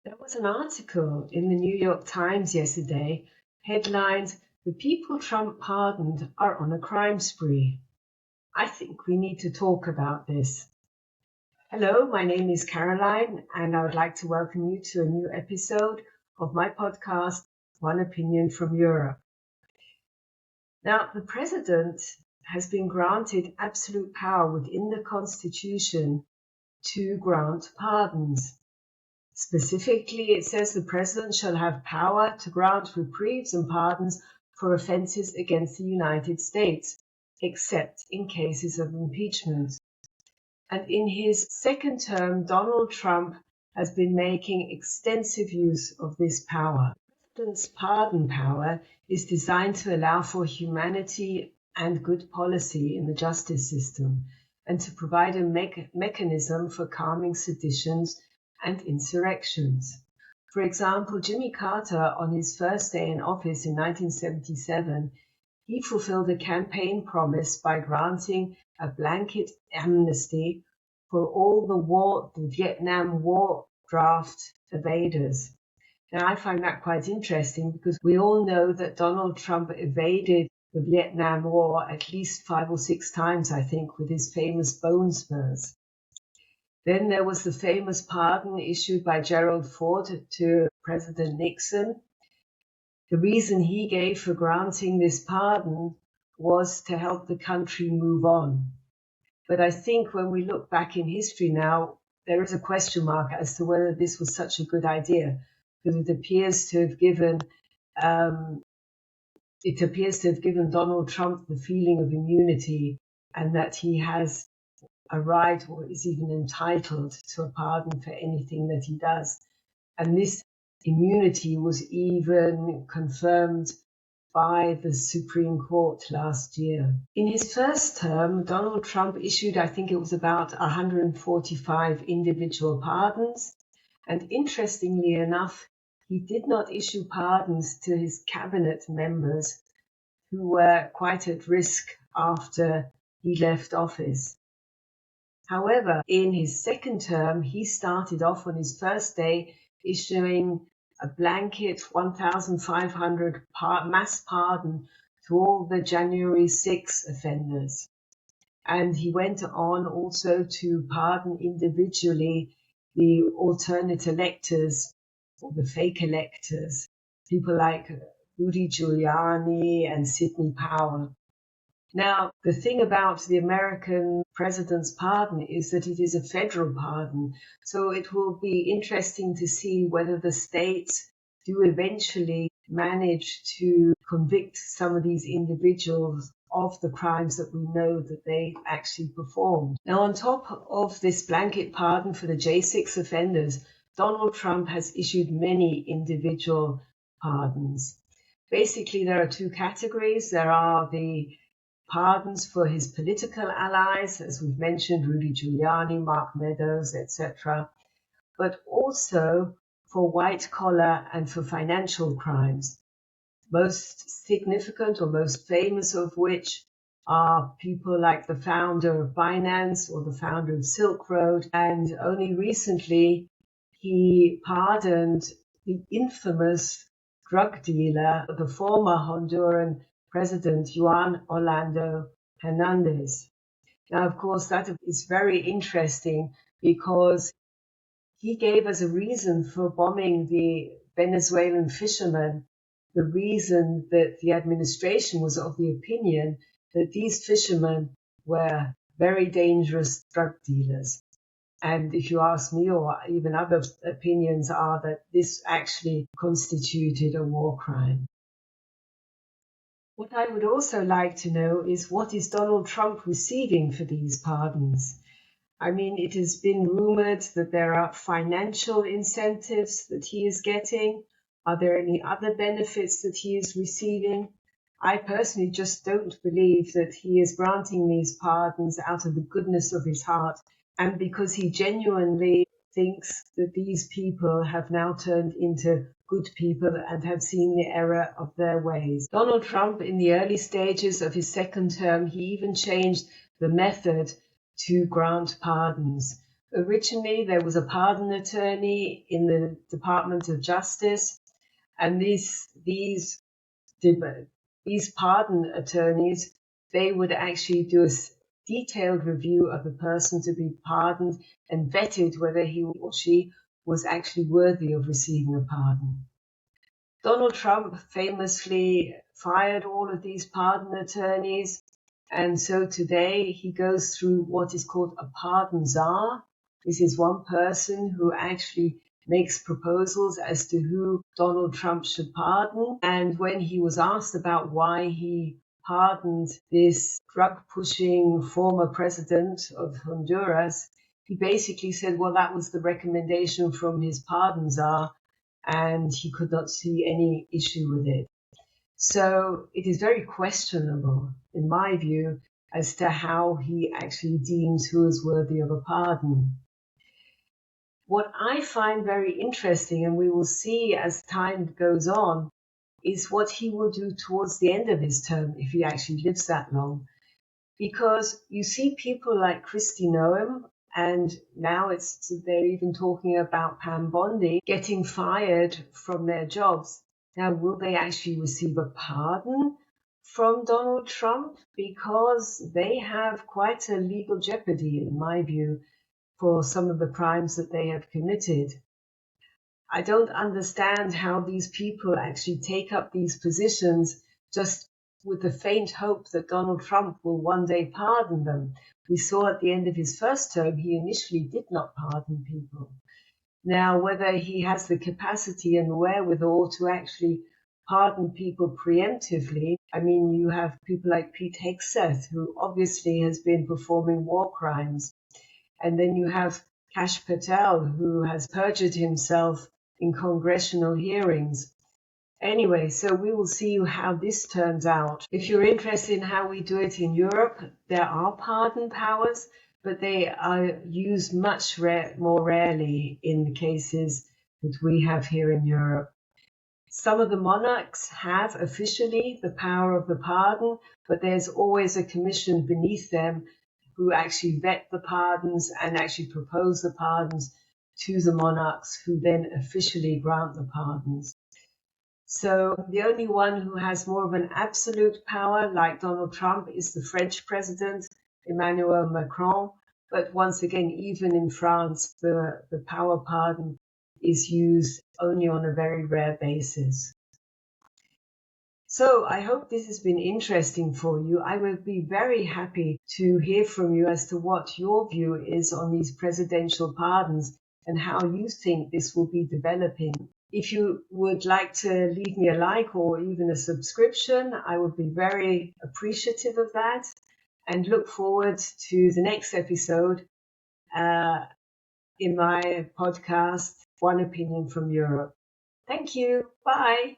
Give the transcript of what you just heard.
There was an article in the New York Times yesterday, headlined, "The people Trump pardoned are on a crime spree." I think we need to talk about this. Hello, my name is Caroline, and I would like to welcome you to a new episode of my podcast, One Opinion from Europe. Now, the president has been granted absolute power within the Constitution to grant pardons. Specifically, it says the president shall have power to grant reprieves and pardons for offences against the United States, except in cases of impeachment. And in his second term, Donald Trump has been making extensive use of this power. The president's pardon power is designed to allow for humanity and good policy in the justice system, and to provide a mechanism for calming seditions and insurrections. For example, Jimmy Carter, on his first day in office in 1977, he fulfilled a campaign promise by granting a blanket amnesty for all the Vietnam War draft evaders. Now, I find that quite interesting because we all know that Donald Trump evaded the Vietnam War at least 5 or 6 times, I think, with his famous bone spurs. Then there was the famous pardon issued by Gerald Ford to President Nixon. The reason he gave for granting this pardon was to help the country move on. But I think when we look back in history now, there is a question mark as to whether this was such a good idea, because it appears to have given Donald Trump the feeling of immunity, and that he has a right, or is even entitled to a pardon for anything that he does. And this immunity was even confirmed by the Supreme Court last year. In his first term, Donald Trump issued, I think it was about 145 individual pardons. And interestingly enough, he did not issue pardons to his cabinet members who were quite at risk after he left office. However, in his second term, he started off on his first day issuing a blanket 1,500 mass pardon to all the January 6 offenders. And he went on also to pardon individually the alternate electors, or the fake electors, people like Rudy Giuliani and Sidney Powell. Now, the thing about the American president's pardon is that it is a federal pardon. So it will be interesting to see whether the states do eventually manage to convict some of these individuals of the crimes that we know that they actually performed. Now, on top of this blanket pardon for the J6 offenders, Donald Trump has issued many individual pardons. Basically, there are 2 categories. There are the pardons for his political allies, as we've mentioned, Rudy Giuliani, Mark Meadows, etc., but also for white collar and for financial crimes, most significant or most famous of which are people like the founder of Binance or the founder of Silk Road. And only recently, he pardoned the infamous drug dealer, the former Honduran President Juan Orlando Hernandez. Now, of course, that is very interesting because he gave as a reason for bombing the Venezuelan fishermen the reason that the administration was of the opinion that these fishermen were very dangerous drug dealers. And if you ask me, or even other opinions are that this actually constituted a war crime. What I would also like to know is, what is Donald Trump receiving for these pardons? I mean, it has been rumored that there are financial incentives that he is getting. Are there any other benefits that he is receiving? I personally just don't believe that he is granting these pardons out of the goodness of his heart and because he genuinely thinks that these people have now turned into good people and have seen the error of their ways. Donald Trump, in the early stages of his second term, he even changed the method to grant pardons. Originally, there was a pardon attorney in the Department of Justice, and these pardon attorneys, they would actually do a detailed review of the person to be pardoned and vetted whether he or she was actually worthy of receiving a pardon. Donald Trump famously fired all of these pardon attorneys, and so today he goes through what is called a pardon czar. This is one person who actually makes proposals as to who Donald Trump should pardon. And when he was asked about why he pardoned this drug-pushing former president of Honduras, he basically said, well, that was the recommendation from his pardon czar, and he could not see any issue with it. So it is very questionable, in my view, as to how he actually deems who is worthy of a pardon. What I find very interesting, and we will see as time goes on, is what he will do towards the end of his term, if he actually lives that long. Because you see people like Kristi Noem, and now they're even talking about Pam Bondi getting fired from their jobs. Now, will they actually receive a pardon from Donald Trump? Because they have quite a legal jeopardy, in my view, for some of the crimes that they have committed. I don't understand how these people actually take up these positions just with the faint hope that Donald Trump will one day pardon them. We saw at the end of his first term, he initially did not pardon people. Now, whether he has the capacity and wherewithal to actually pardon people preemptively, I mean, you have people like Pete Hegseth, who obviously has been performing war crimes. And then you have Kash Patel, who has perjured himself in congressional hearings. Anyway, so we will see how this turns out. If you're interested in how we do it in Europe, there are pardon powers, but they are used much more rarely in the cases that we have here in Europe. Some of the monarchs have officially the power of the pardon, but there's always a commission beneath them who actually vet the pardons and actually propose the pardons to the monarchs, who then officially grant the pardons. So the only one who has more of an absolute power, like Donald Trump, is the French president, Emmanuel Macron. But once again, even in France, the power pardon is used only on a very rare basis. So I hope this has been interesting for you. I would be very happy to hear from you as to what your view is on these presidential pardons and how you think this will be developing. If you would like to leave me a like or even a subscription, I would be very appreciative of that, and look forward to the next episode in my podcast, One Opinion from Europe. Thank you. Bye.